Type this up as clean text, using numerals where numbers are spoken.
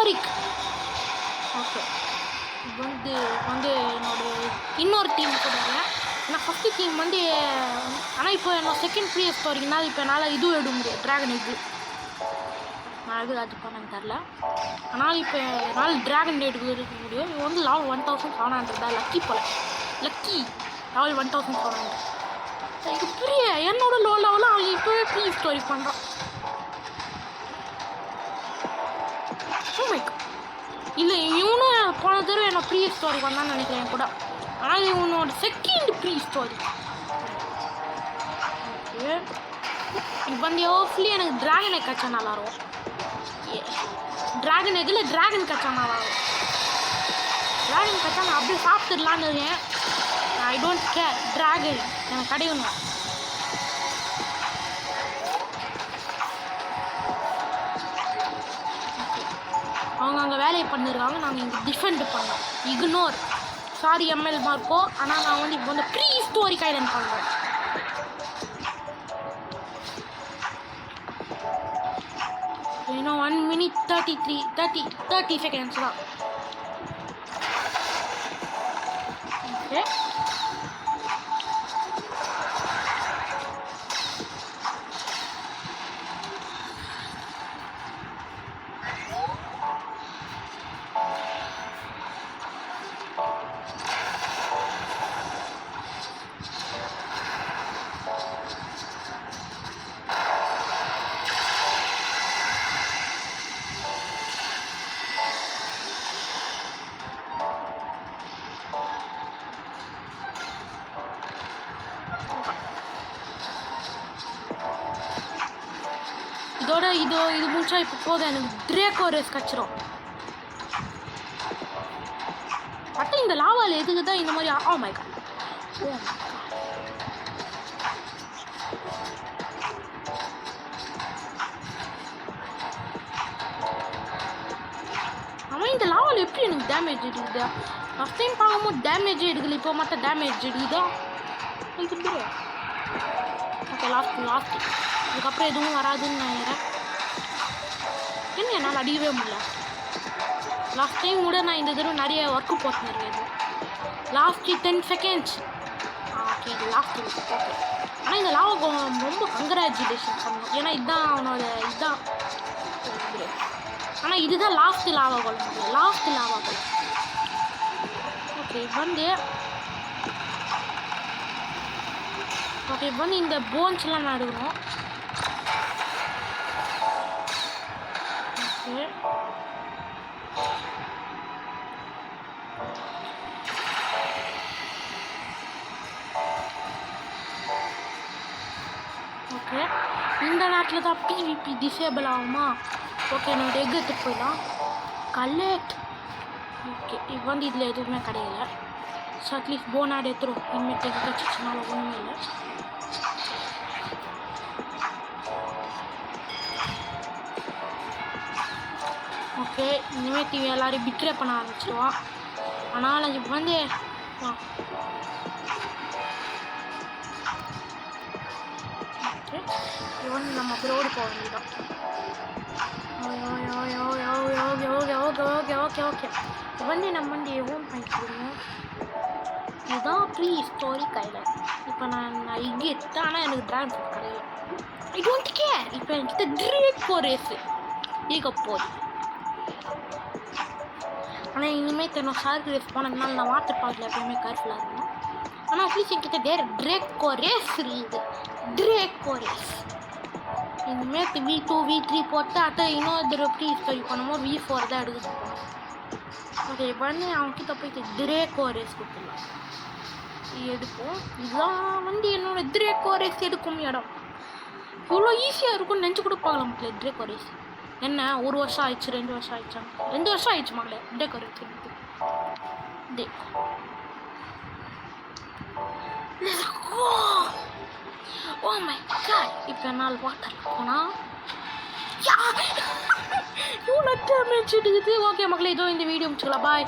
Historic. Okay, வந்து வந்து என்னோட இன்னொரு டீம் கூட ஏன்னா ஃபஸ்ட்டு டீம் வந்து, ஆனால் இப்போ என்னோட செகண்ட் ப்ரீ ஹிஸ்டாரிக்னால் இப்போ என்னால் இதுவும் எடுக்க முடியாது, ட்ராகன் எக்கு. நான் அது பண்ணேன்னு தெரில. ஆனால் இப்போ என்னால் ட்ராகன் எடுக்க முடியும். இது வந்து லெவல் 1700 தான். லக்கி போல, லக்கி லெவல் 1700. எனக்கு பெரிய என்னோட லோ லெவலில் அவன் இப்போவே ப்ரீ ஹிஸ்டாரிக் பண்ணுறான். இல்லை, இவனும் போன தடவை என்ன ப்ரீ ஹிஸ்டாரிக் வந்தான்னு நினைக்கிறேன் கூட. ஆனால் இவனோட செகண்ட் ப்ரீ ஹிஸ்டாரிக். ஓகே, இப்போ வந்து ஹோப்ஃபுல்லி எனக்கு ட்ராகன் எக் கச்சா நல்லாயிருக்கும். ட்ராகன் எக்கில் ட்ராகன் கச்சா நல்லாயிருக்கும். ட்ராகன் கச்சா நான் அப்படியே சாப்பிட்டுடலான்னு இருக்கேன். ஐ டோன்ட் கேர், ட்ராகன் எனக்கு கிடைக்கணும். அவங்க அங்கே வேலையை பண்ணிடுவாங்க, நாங்கள் இங்கே டிஃபெண்ட் பண்ணோம். Ignore, sorry ML Marco. ஆனால் நான் வந்து இப்போ வந்து ப்ரீ ஹிஸ்டாரிக் ஐலண்ட் பண்ணுறேன். இன்னும் 1 minute 30 seconds தான். ஓகே, இதோட இது முடிச்சா இப்போ போதும், எனக்கு ட்ரேக்கோ ரேஸ் கிடச்சிரும். பட் இந்த லாவால் எதுக்கு தான் இந்த மாதிரி? ஓ மை காட், அவன் இந்த லாவால் எப்படி எனக்கு டேமேஜ் எடுக்குது? ஃபஸ்ட் டைம் பார்க்கும்போது டேமேஜே எடுக்கல, இப்போ மட்டும் டேமேஜ் எடுக்குதா? ஓகே, லாஸ்ட் இதுக்கப்புறம் எதுவும் வராதுன்னு நினைக்கிறேன். என்ன என்னால் அடிக்கவே முடியல. லாஸ்ட் டைம் கூட நான் இந்த தடவை நிறைய ஒர்க்கு போட்டுருக்கேன். Last 10 seconds. ஓகே, இது லாஸ்ட். ஓகே, ஆனால் இந்த லாவாக்கு ரொம்ப கங்க்ராச்சுலேஷன் பண்ணணும். ஏன்னா இதுதான் அவனோட இதுதான். ஆனால் இதுதான் லாஸ்ட்டு லாவா கொள்ள, லாஸ்ட்டு லாவா கொள்ள. ஓகே, வந்து இந்த போன்ஸ்லாம் நான் எடுக்கணும். ஓகே, ஓகே, இந்த நேரத்தில் தான் PvP டிசேபிள் ஆகுமா? ஓகே, என்னோட எக் எடுத்துட்டு போயிடலாம். கலெக்ட். ஓகே, இப்போ வந்து இதில் எதுவுமே கிடையாது. ஸோ அட்லீஸ்ட் போனாடு எடுத்துரும். இனிமேல் எக் கச்சிச்சுனால ஒன்றுமே இல்லை. ஓகே, இனிமேல் டிவி எல்லாரையும் பிட்ரே பண்ண ஆரம்பிச்சிடுவான். ஆனால் இப்போ வந்து இது வந்து நம்ம ரோடு போக வேண்டியதான். ஓகே, இப்போ வந்து நம்ம வந்து எவ்வளோ பண்ணிக்கணும். இதுதான் ப்ரீ ஹிஸ்டாரிக் ஐலண்ட். இப்போ நான் இங்கே எடுத்தேன், ஆனால் எனக்கு ட்ராகன் ஃப்ரூட் கிடையாது. I don't care. இப்போ என்கிட்ட ட்ரேக்கோ ரேஸு இருக்க போகுது. ஆனால் இனிமேல் தென்னும் ஷார்க் ரேஸ் போனதுனால நான் வாட்டர் பார்க்கில் எப்பயுமே கேர்ஃபுல்லாக இருக்கணும். ஆனால் அட்லீஸ்ட் என்கிட்ட ட்ரேக்கோ ரேஸ் இருக்குது. ட்ரேக்கோ ரேஸ் இனிமேல் V2 V3 போட்டு அதை இன்னொரு ப்ரீ ஹிஸ்டாரிக் பண்ணும்போது V4 தான் எடுக்க சொல்லுவாங்க. ஓகே, இப்போ வந்து அவன்கிட்ட போயிட்டு ட்ரேக்கோ ரேஸ் கொடுத்துடலாம். எடுப்போம். இதுதான் வந்து என்னோட ட்ரேக்கோ ரேஸ் எடுக்கும் இடம். இவ்வளோ ஈஸியாக இருக்கும்னு நினச்சி கூட பார்க்கலாம் மக்களே. ட்ரேக்கோ ரேஸ் என்ன 1 வருஷம் ஆயிடுச்சு, 2 வருஷம் ஆயிடுச்சா? 2 வருஷம் ஆயிடுச்சு மக்களே ட்ரேக்கோ ரேஸ் எடுத்து. ஓ மை காட், இப்போ என்னால் வாட்டர் போனால் இவ்வளோ டேமேஜ் எடுக்குது. ஓகே மக்களே, இதோ இந்த வீடியோ முடிச்சுக்கலாம். பாய்.